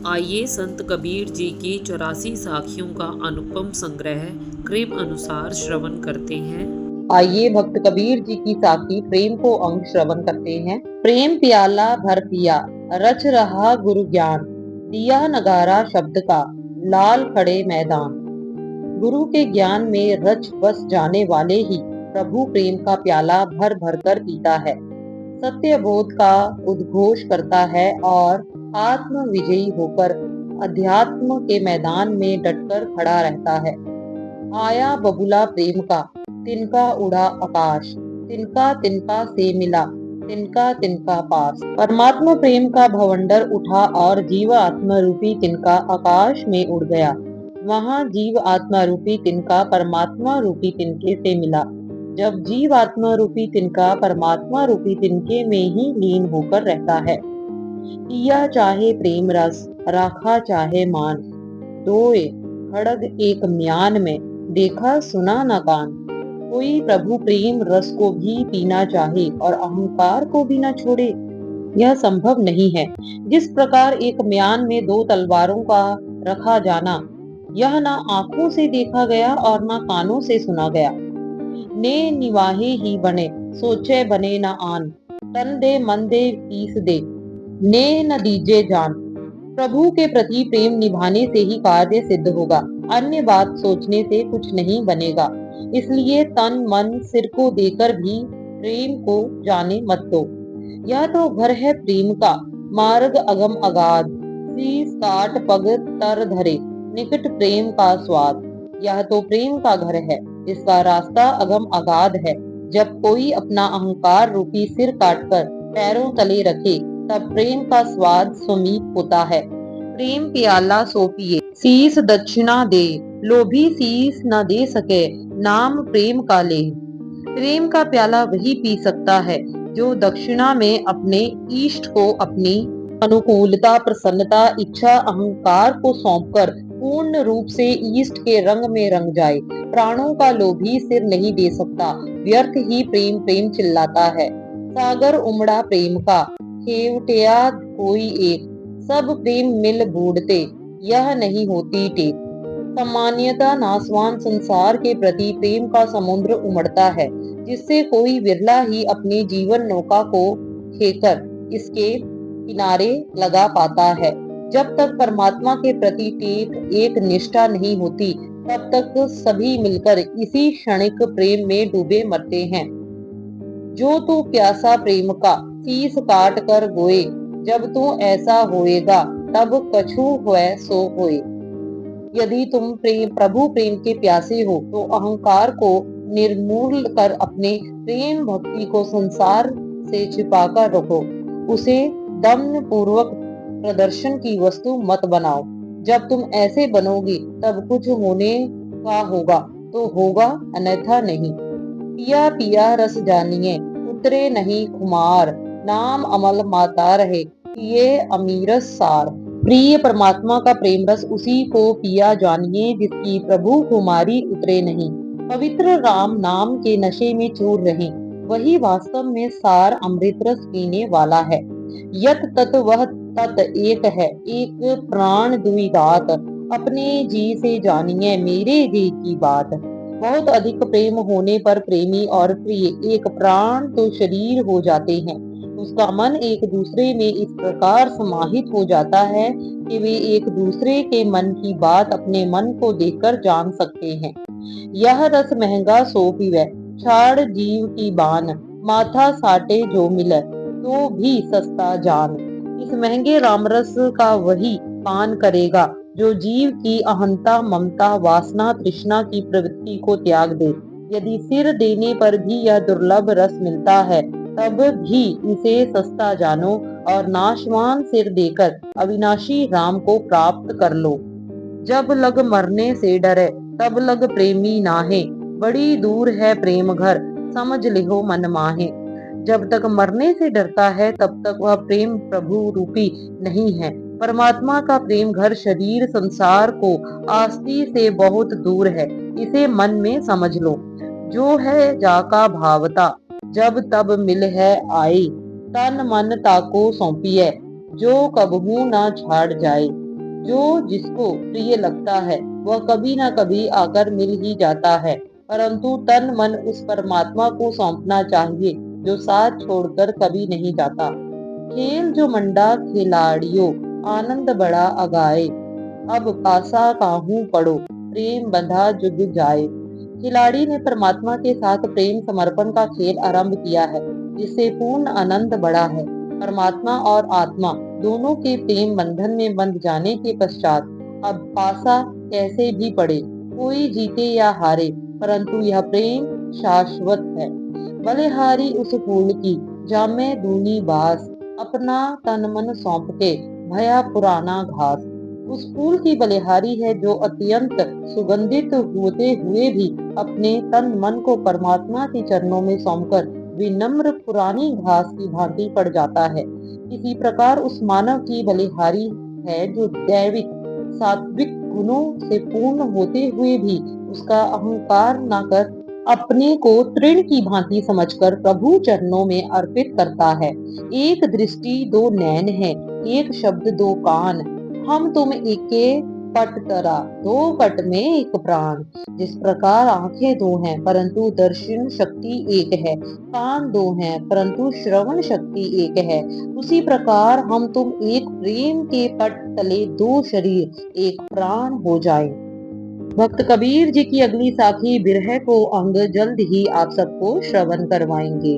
आइए संत कबीर जी की 84 साखियों का अनुपम संग्रह कृपा अनुसार श्रवण करते हैं। आइए भक्त कबीर जी की साखी प्रेम को अंग श्रवण करते हैं। प्रेम प्याला भर पिया, रच रहा गुरु ज्ञान, दिया नगारा शब्द का, लाल खड़े मैदान। गुरु के ज्ञान में रच बस जाने वाले ही प्रभु प्रेम का प्याला भर भर कर पीता है, सत्य बोध का उद्घोष करता है और आत्म विजयी होकर अध्यात्म के मैदान में डटकर खड़ा रहता है। आया बबुला प्रेम का, तिनका उड़ा आकाश, तिनका तिनका से मिला, तिनका तिनका पास। परमात्मा प्रेम का भवंडर उठा और जीव आत्मा रूपी तिनका आकाश में उड़ गया। वहां जीव आत्मा रूपी तिनका परमात्मा रूपी तिनके से मिला। जब जीव आत्मा रूपी तिनका परमात्मा रूपी तिनके में ही लीन होकर रहता है। पिया चाहे प्रेम रस, राखा चाहे मान, दोए खड़ग एक म्यान में, देखा सुना न कान। कोई प्रभु प्रेम रस को भी पीना चाहे और अहंकार को भी न छोड़े, यह संभव नहीं है। जिस प्रकार एक म्यान में दो तलवारों का रखा जाना, यह न आंखों से देखा गया और न कानों से सुना गया। ने निवाहे ही बने, सोचे बने न आन, तन दे मन दे पीस दे, ने न दीजे जान। प्रभु के प्रति प्रेम निभाने से ही कार्य सिद्ध होगा, अन्य बात सोचने से कुछ नहीं बनेगा। इसलिए तन मन सिर को देकर भी प्रेम को जाने मत दो। यह तो घर है प्रेम का, मार्ग अगम अगाध, शीस काट पग तर धरे, निकट प्रेम का स्वाद। यह तो प्रेम का घर है, इसका रास्ता अगम अगाध है। जब कोई अपना अहंकार रूपी सिर काटकर पैरों तले रखे, तब प्रेम का स्वाद समीप होता है। प्रेम प्याला सो पिए, शीस दक्षिणा दे, लोभी शीस न दे सके, नाम प्रेम का ले। प्रेम का प्याला वही पी सकता है जो दक्षिणा में अपने इष्ट को अपनी अनुकूलता, प्रसन्नता, इच्छा, अहंकार को सौंपकर पूर्ण रूप से इष्ट के रंग में रंग जाए। प्राणों का लोभी सिर नहीं दे सकता, व्यर्थ ही प्रेम प्रेम चिल्लाता है। सागर उमड़ा प्रेम का, खेवटिया कोई एक, सब प्रेम मिल बूढ़ते, यह नहीं होती टेक। सामान्यतः नासवान संसार के प्रति प्रेम का समुद्र उमड़ता है, जिससे कोई विरला ही अपनी जीवन नौका को खेकर इसके किनारे लगा पाता है। जब तक परमात्मा के प्रति टेक एक निष्ठा नहीं होती, तब तक सभी मिलकर इसी क्षणिक प्रेम में डूबे मरते हैं। जो तू प्यासा प्रेम का, शीस काट कर गोए, जब तू ऐसा होएगा, तब कछु होए सो होए। यदि तुम प्रभु प्रेम के प्यासे हो, तो अहंकार को निर्मूल कर अपने प्रेम भक्ति को संसार से छिपाकर रखो। उसे दम्न पूर्वक प्रदर्शन की वस्तु मत बनाओ। जब तुम ऐसे बनोगे, तब कुछ होने का होगा तो होगा, अन्यथा नहीं। पिया पिया रस जानिए, उतरे नहीं खुमार, नाम अमल माता रहे, पिए अमीरस सार। प्रिय परमात्मा का प्रेम रस उसी को पिया जानिए जिसकी प्रभु कुमारी उतरे नहीं। पवित्र राम नाम के नशे में चूर रहे, वही वास्तव में सार अमृत रस पीने वाला है। यत तत वह तत एक है, एक प्राण दुई दात, अपने जी से जानिए मेरे जी की बात। बहुत अधिक प्रेम होने पर प्रेमी और प्रिय एक प्राण तो शरीर हो जाते हैं। उसका मन एक दूसरे में इस प्रकार समाहित हो जाता है कि वे एक दूसरे के मन की बात अपने मन को देखकर जान सकते हैं। यह रस महंगा सो पीवे, छाड़ जीव की बान, माथा साटे जो मिले, तो भी सस्ता जान। इस महंगे रामरस का वही पान करेगा जो जीव की अहंता, ममता, वासना, तृष्णा की प्रवृत्ति को त्याग दे। यदि सिर देने पर भी यह दुर्लभ रस मिलता है, तब भी इसे सस्ता जानो और नाशवान सिर देकर अविनाशी राम को प्राप्त कर लो। जब लग मरने से डरे, तब लग प्रेमी नाहे, बड़ी दूर है प्रेम घर, समझ लिहो मन माहे। जब तक मरने से डरता है, तब तक वह प्रेम प्रभु रूपी नहीं है। परमात्मा का प्रेम घर शरीर संसार को आस्ती से बहुत दूर है, इसे मन में समझ लो। जो है जाका भावता, जब तब मिल है आई, तन मन ताको सौंपिए, जो कबहू न झाड़ जाए। जो जिसको प्रिय लगता है वह कभी न कभी आकर मिल ही जाता है, परंतु तन मन उस परमात्मा को सौंपना चाहिए जो साथ छोड़कर कभी नहीं जाता। खेल जो मंडा खिलाड़ियों, आनंद बड़ा अगाए। अब पासा काहू पड़ो, प्रेम बंधा जुग जाए। खिलाड़ी ने परमात्मा के साथ प्रेम समर्पण का खेल आरंभ किया है, जिससे पूर्ण आनंद बढ़ा है। परमात्मा और आत्मा दोनों के प्रेम बंधन में बंध जाने के पश्चात अब पासा कैसे भी पड़े, कोई जीते या हारे, परंतु यह प्रेम शाश्वत है। बलिहारी उस फूल की जामे दूनी बास, अपना तन मन सौंप के भया पुराना घास। उस फूल की बलिहारी है जो अत्यंत सुगंधित होते हुए भी अपने तन मन को परमात्मा के चरणों में सौंपकर विनम्र पुरानी घास की भांति पड़ जाता है। इसी प्रकार उस मानव की बलिहारी है जो दैविक सात्विक गुणों से पूर्ण होते हुए भी उसका अहंकार न कर अपने को तृण की भांति समझकर प्रभु चरणों में अर्पित करता है। एक दृष्टि दो नैन है, एक शब्द दो कान, हम तुम एके पट तरा, दो पट में एक प्राण। जिस प्रकार आंखें दो हैं परंतु दर्शन शक्ति एक है, कान दो हैं परंतु श्रवण शक्ति एक है, उसी प्रकार हम तुम एक प्रेम के पट तले दो शरीर एक प्राण हो जाएं। भक्त कबीर जी की अगली साखी बिरह को अंग जल्द ही आप सबको श्रवण करवाएंगे।